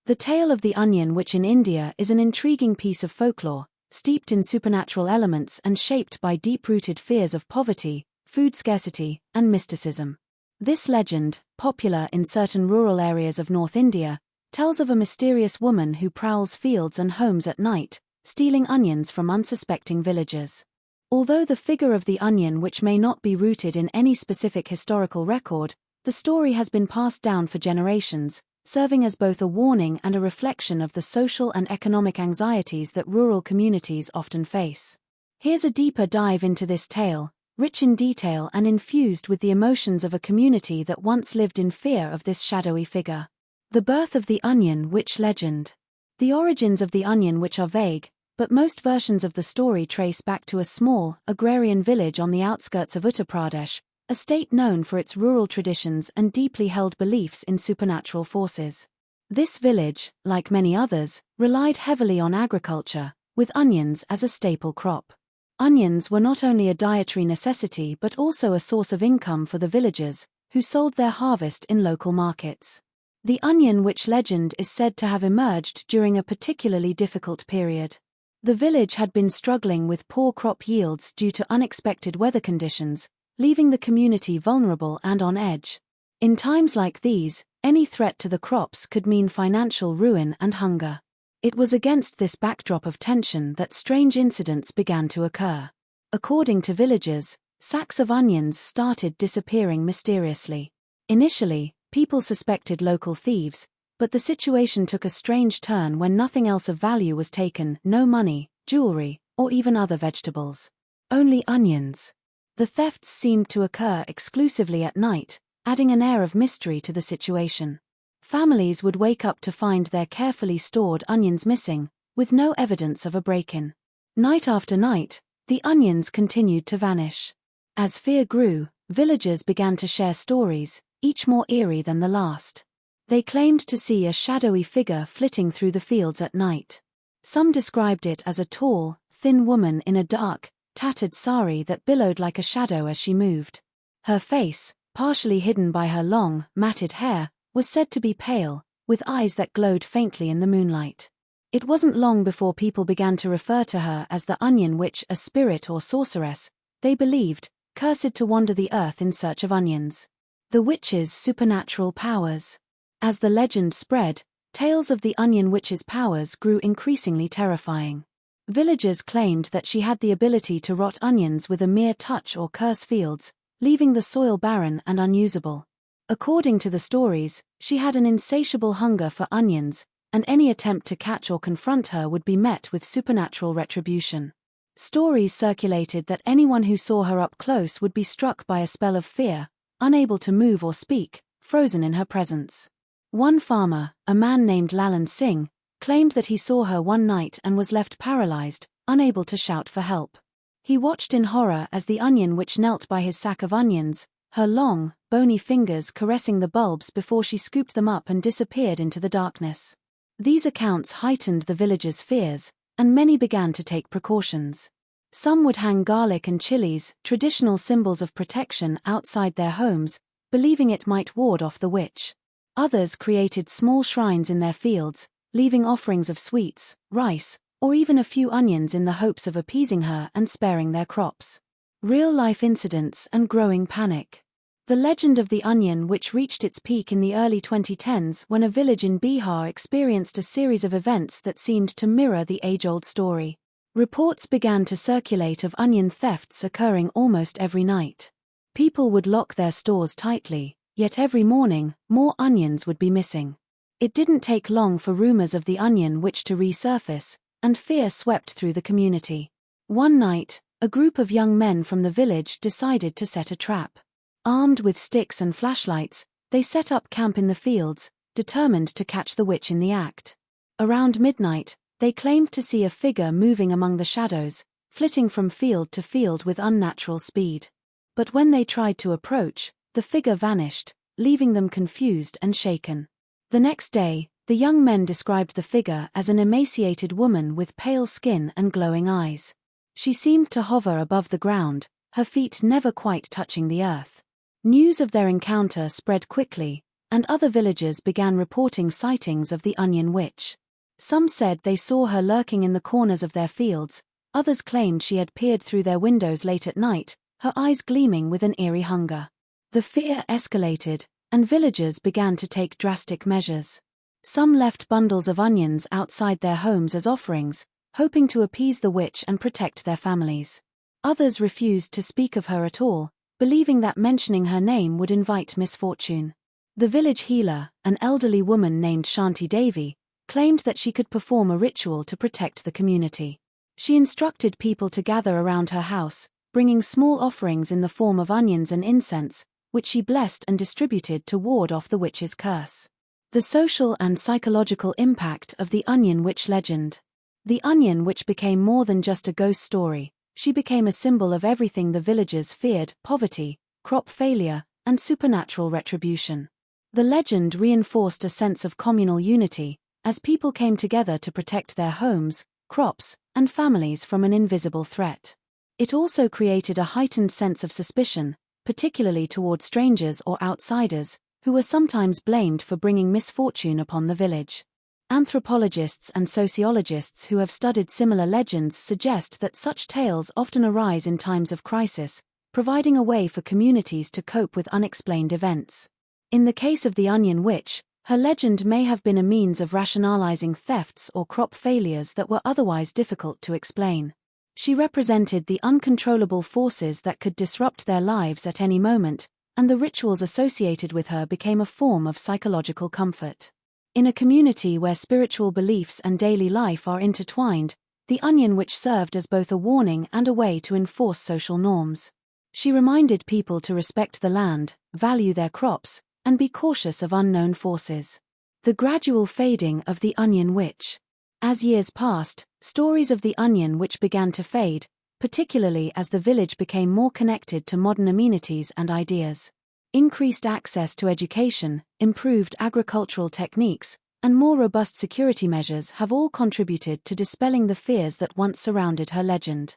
The tale of the onion witch in India is an intriguing piece of folklore, steeped in supernatural elements and shaped by deep-rooted fears of poverty, food scarcity, and mysticism. This legend, popular in certain rural areas of North India, tells of a mysterious woman who prowls fields and homes at night, stealing onions from unsuspecting villagers. Although the figure of the onion witch may not be rooted in any specific historical record, the story has been passed down for generations, serving as both a warning and a reflection of the social and economic anxieties that rural communities often face. Here's a deeper dive into this tale, rich in detail and infused with the emotions of a community that once lived in fear of this shadowy figure. The birth of the onion witch legend. The origins of the onion witch are vague, but most versions of the story trace back to a small, agrarian village on the outskirts of Uttar Pradesh, a state known for its rural traditions and deeply held beliefs in supernatural forces. This village, like many others, relied heavily on agriculture, with onions as a staple crop. Onions were not only a dietary necessity but also a source of income for the villagers, who sold their harvest in local markets. The onion witch legend is said to have emerged during a particularly difficult period. The village had been struggling with poor crop yields due to unexpected weather conditions, leaving the community vulnerable and on edge. In times like these, any threat to the crops could mean financial ruin and hunger. It was against this backdrop of tension that strange incidents began to occur. According to villagers, sacks of onions started disappearing mysteriously. Initially, people suspected local thieves, but the situation took a strange turn when nothing else of value was taken: no money, jewelry, or even other vegetables. Only onions. The thefts seemed to occur exclusively at night, adding an air of mystery to the situation. Families would wake up to find their carefully stored onions missing, with no evidence of a break-in. Night after night, the onions continued to vanish. As fear grew, villagers began to share stories, each more eerie than the last. They claimed to see a shadowy figure flitting through the fields at night. Some described it as a tall, thin woman in a dark, tattered sari that billowed like a shadow as she moved. Her face, partially hidden by her long, matted hair, was said to be pale, with eyes that glowed faintly in the moonlight. It wasn't long before people began to refer to her as the onion witch, a spirit or sorceress, they believed, cursed to wander the earth in search of onions. The witch's supernatural powers. As the legend spread, tales of the onion witch's powers grew increasingly terrifying. Villagers claimed that she had the ability to rot onions with a mere touch or curse fields, leaving the soil barren and unusable. According to the stories, she had an insatiable hunger for onions, and any attempt to catch or confront her would be met with supernatural retribution. Stories circulated that anyone who saw her up close would be struck by a spell of fear, unable to move or speak, frozen in her presence. One farmer, a man named Lalan Singh, claimed that he saw her one night and was left paralyzed, unable to shout for help. He watched in horror as the onion witch knelt by his sack of onions, her long, bony fingers caressing the bulbs before she scooped them up and disappeared into the darkness. These accounts heightened the villagers' fears, and many began to take precautions. Some would hang garlic and chilies, traditional symbols of protection, outside their homes, believing it might ward off the witch. Others created small shrines in their fields, leaving offerings of sweets, rice, or even a few onions in the hopes of appeasing her and sparing their crops. Real-life incidents and growing panic. The legend of the onion witch reached its peak in the early 2010s when a village in Bihar experienced a series of events that seemed to mirror the age-old story. Reports began to circulate of onion thefts occurring almost every night. People would lock their stores tightly, yet every morning, more onions would be missing. It didn't take long for rumors of the onion witch to resurface, and fear swept through the community. One night, a group of young men from the village decided to set a trap. Armed with sticks and flashlights, they set up camp in the fields, determined to catch the witch in the act. Around midnight, they claimed to see a figure moving among the shadows, flitting from field to field with unnatural speed. But when they tried to approach, the figure vanished, leaving them confused and shaken. The next day, the young men described the figure as an emaciated woman with pale skin and glowing eyes. She seemed to hover above the ground, her feet never quite touching the earth. News of their encounter spread quickly, and other villagers began reporting sightings of the onion witch. Some said they saw her lurking in the corners of their fields, others claimed she had peered through their windows late at night, her eyes gleaming with an eerie hunger. The fear escalated, and villagers began to take drastic measures. Some left bundles of onions outside their homes as offerings, hoping to appease the witch and protect their families. Others refused to speak of her at all, believing that mentioning her name would invite misfortune. The village healer, an elderly woman named Shanti Devi, claimed that she could perform a ritual to protect the community. She instructed people to gather around her house, bringing small offerings in the form of onions and incense, which she blessed and distributed to ward off the witch's curse. The social and psychological impact of the onion witch legend. The onion witch became more than just a ghost story. She became a symbol of everything the villagers feared: poverty, crop failure, and supernatural retribution. The legend reinforced a sense of communal unity, as people came together to protect their homes, crops, and families from an invisible threat. It also created a heightened sense of suspicion, particularly toward strangers or outsiders, who were sometimes blamed for bringing misfortune upon the village. Anthropologists and sociologists who have studied similar legends suggest that such tales often arise in times of crisis, providing a way for communities to cope with unexplained events. In the case of the onion witch, her legend may have been a means of rationalizing thefts or crop failures that were otherwise difficult to explain. She represented the uncontrollable forces that could disrupt their lives at any moment, and the rituals associated with her became a form of psychological comfort. In a community where spiritual beliefs and daily life are intertwined, the onion witch served as both a warning and a way to enforce social norms. She reminded people to respect the land, value their crops, and be cautious of unknown forces. The gradual fading of the onion witch. As years passed, stories of the onion witch began to fade, particularly as the village became more connected to modern amenities and ideas. Increased access to education, improved agricultural techniques, and more robust security measures have all contributed to dispelling the fears that once surrounded her legend.